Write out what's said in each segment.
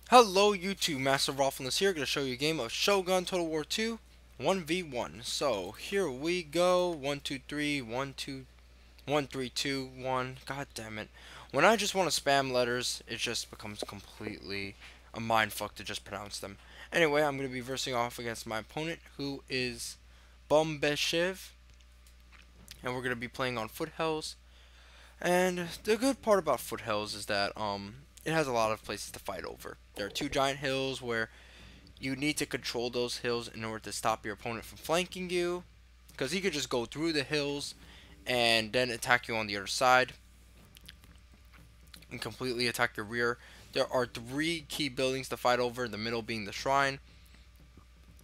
Hello YouTube, Master Raffleness here, going to show you a game of Shogun Total War 2 1v1. So, here we go. 1, 2, 3, 1, 2, 1, 3, 2, 1. God damn it. When I just want to spam letters, it just becomes completely a mindfuck to just pronounce them. Anyway, I'm going to be versing off against my opponent, who is Bombeshev. And we're going to be playing on foothills. And the good part about foothills is that it has a lot of places to fight over. There are two giant hills where you need to control those hills in order to stop your opponent from flanking you, because he could just go through the hills and then attack you on the other side and completely attack your rear. There are three key buildings to fight over, the middle being the shrine,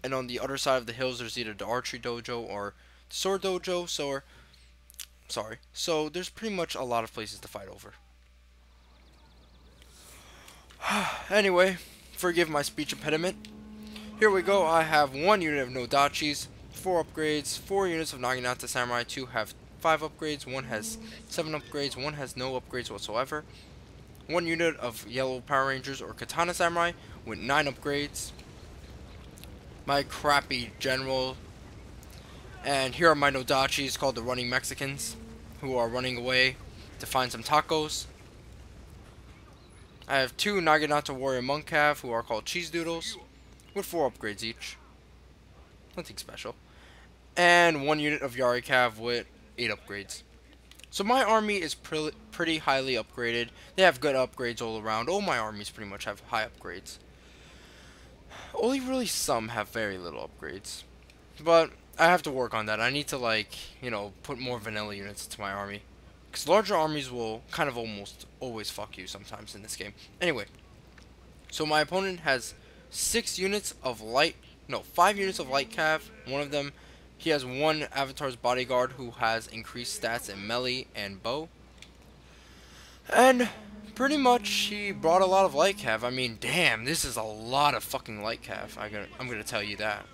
and on the other side of the hills there's either the archery dojo or the sword dojo. So there's pretty much a lot of places to fight over. Anyway, forgive my speech impediment. Here we go. I have 1 unit of Nodachis, 4 upgrades, 4 units of Naginata Samurai, 2 have 5 upgrades, 1 has 7 upgrades, 1 has no upgrades whatsoever. 1 unit of Yellow Power Rangers or Katana Samurai with 9 upgrades. My crappy general. And here are my Nodachis called the Running Mexicans, who are running away to find some tacos. I have 2 Naginata Warrior Monk Cav, who are called Cheese Doodles, with 4 upgrades each. Nothing special. And 1 unit of Yari Cav with 8 upgrades. So my army is pretty highly upgraded. They have good upgrades all around. All my armies pretty much have high upgrades. Only really some have very little upgrades. But I have to work on that. I need to, put more vanilla units into my army. Because larger armies will kind of almost always fuck you sometimes in this game. Anyway, so my opponent has 5 units of light cav. One of them, he has 1 Avatar's Bodyguard who has increased stats in melee and bow. And pretty much he brought a lot of light cav. I mean, damn, this is a lot of fucking light cav. I'm gonna tell you that.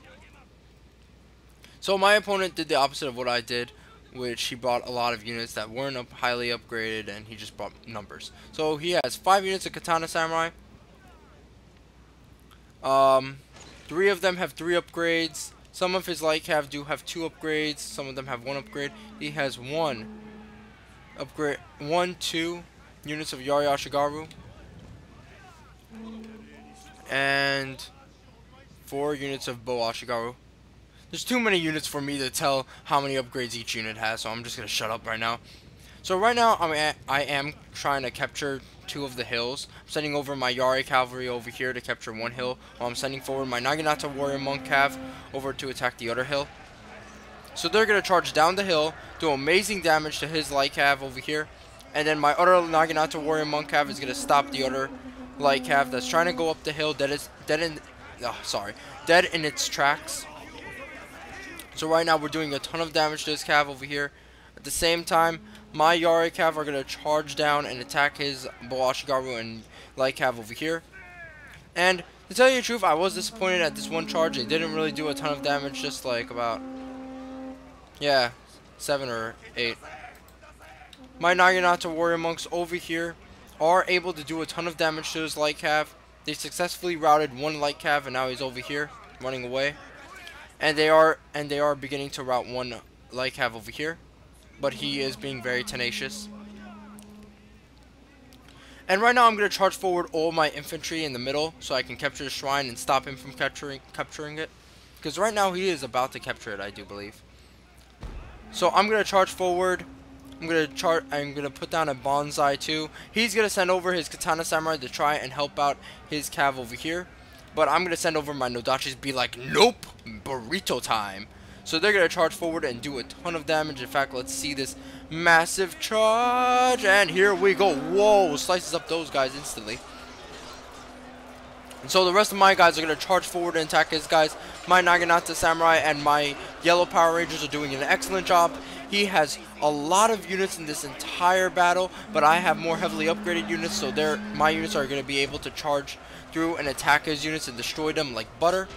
So my opponent did the opposite of what I did, which he brought a lot of units that weren't highly upgraded, and he just brought numbers. So he has 5 units of Katana Samurai. 3 of them have 3 upgrades. Some of his light cav do have 2 upgrades. Some of them have 1 upgrade. He has 2 units of Yari Ashigaru. And 4 units of Bo Ashigaru. There's too many units for me to tell how many upgrades each unit has, so I'm just gonna shut up right now. So right now, I am trying to capture 2 of the hills. I'm sending over my Yari cavalry over here to capture 1 hill, while I'm sending forward my Naginata Warrior Monk Cav over to attack the other hill. So they're gonna charge down the hill, do amazing damage to his light cav over here, and then my other Naginata Warrior Monk Cav is gonna stop the other light cav that's trying to go up the hill, dead in its tracks. So right now we're doing a ton of damage to this cav over here. At the same time, my Yari cav are going to charge down and attack his Bo Ashigaru and light cav over here. And to tell you the truth, I was disappointed at this one charge. It didn't really do a ton of damage, just like about, 7 or 8. My Naginata Warrior Monks over here are able to do a ton of damage to his light cav. They successfully routed 1 light cav, and now he's over here running away. And they are beginning to route 1 light cav over here, but he is being very tenacious. And right now I'm going to charge forward all my infantry in the middle so I can capture the shrine and stop him from capturing it. Because right now he is about to capture it, I do believe. So I'm going to charge forward. I'm going to put down a bonsai too. He's going to send over his Katana Samurai to try and help out his cav over here. But I'm going to send over my Nodachis, be like, nope, burrito time. So they're going to charge forward and do a ton of damage. In fact, let's see this massive charge. And here we go. Whoa, slices up those guys instantly. And so the rest of my guys are going to charge forward and attack his guys. My Naginata Samurai and my Yellow Power Rangers are doing an excellent job. He has a lot of units in this entire battle, but I have more heavily upgraded units, so my units are going to be able to charge through and attack his units and destroy them like butter.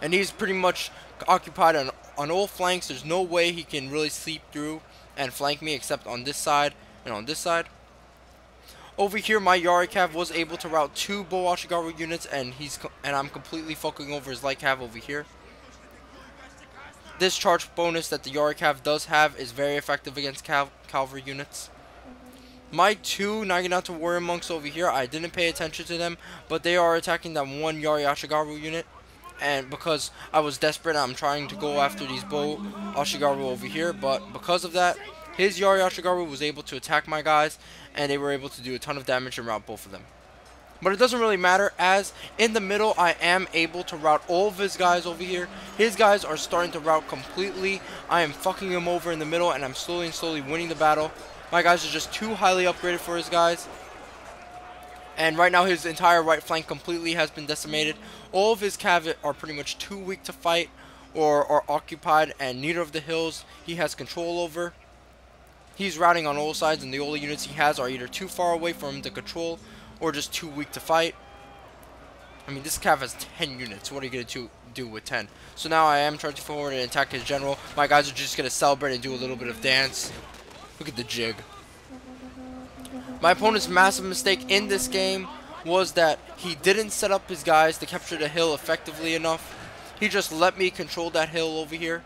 And he's pretty much occupied on all flanks. There's no way he can really sleep through and flank me except on this side and on this side. Over here, my Yari Cav was able to route 2 Bow Ashigaru units, and I'm completely fucking over his Light Cav over here. This charge bonus that the Yari Cav does have is very effective against cavalry units. My 2 Naginata Warrior Monks over here, I didn't pay attention to them, but they are attacking that 1 Yari Ashigaru unit. And because I was desperate, I'm trying to go after these Bow Ashigaru over here, but because of that, his Yari Ashigaru was able to attack my guys, and they were able to do a ton of damage and rout both of them. But it doesn't really matter, as in the middle I am able to rout all of his guys over here. His guys are starting to rout completely. I am fucking him over in the middle, and I'm slowly and slowly winning the battle. My guys are just too highly upgraded for his guys. And right now his entire right flank completely has been decimated. All of his cav are pretty much too weak to fight or are occupied, and neither of the hills he has control over. He's routing on all sides, and the only units he has are either too far away for him to control or just too weak to fight. I mean, this cav has 10 units. What are you going to do with 10? So now I am charging forward and attack his general. My guys are just going to celebrate and do a little bit of dance. Look at the jig. My opponent's massive mistake in this game was that he didn't set up his guys to capture the hill effectively enough. He just let me control that hill over here.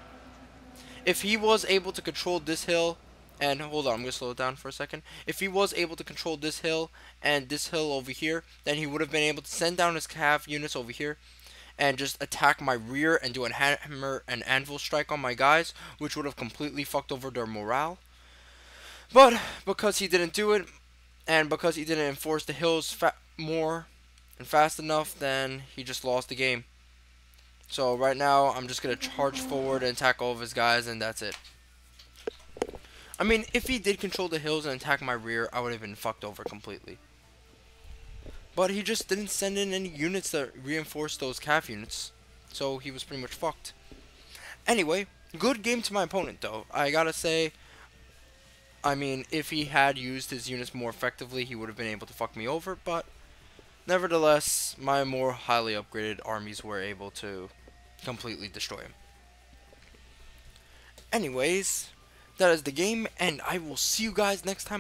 If he was able to control this hill, and hold on, I'm going to slow it down for a second. If he was able to control this hill and this hill over here, then he would have been able to send down his cav units over here and just attack my rear and do a hammer and anvil strike on my guys, which would have completely fucked over their morale. But because he didn't do it, and because he didn't enforce the hills more and fast enough, then he just lost the game. So right now, I'm just going to charge forward and attack all of his guys, and that's it. I mean, if he did control the hills and attack my rear, I would have been fucked over completely. But he just didn't send in any units that reinforced those cav units, so he was pretty much fucked. Anyway, good game to my opponent, though. I gotta say, I mean, if he had used his units more effectively, he would have been able to fuck me over, but nevertheless, my more highly upgraded armies were able to completely destroy him. Anyways, that is the game, and I will see you guys next time.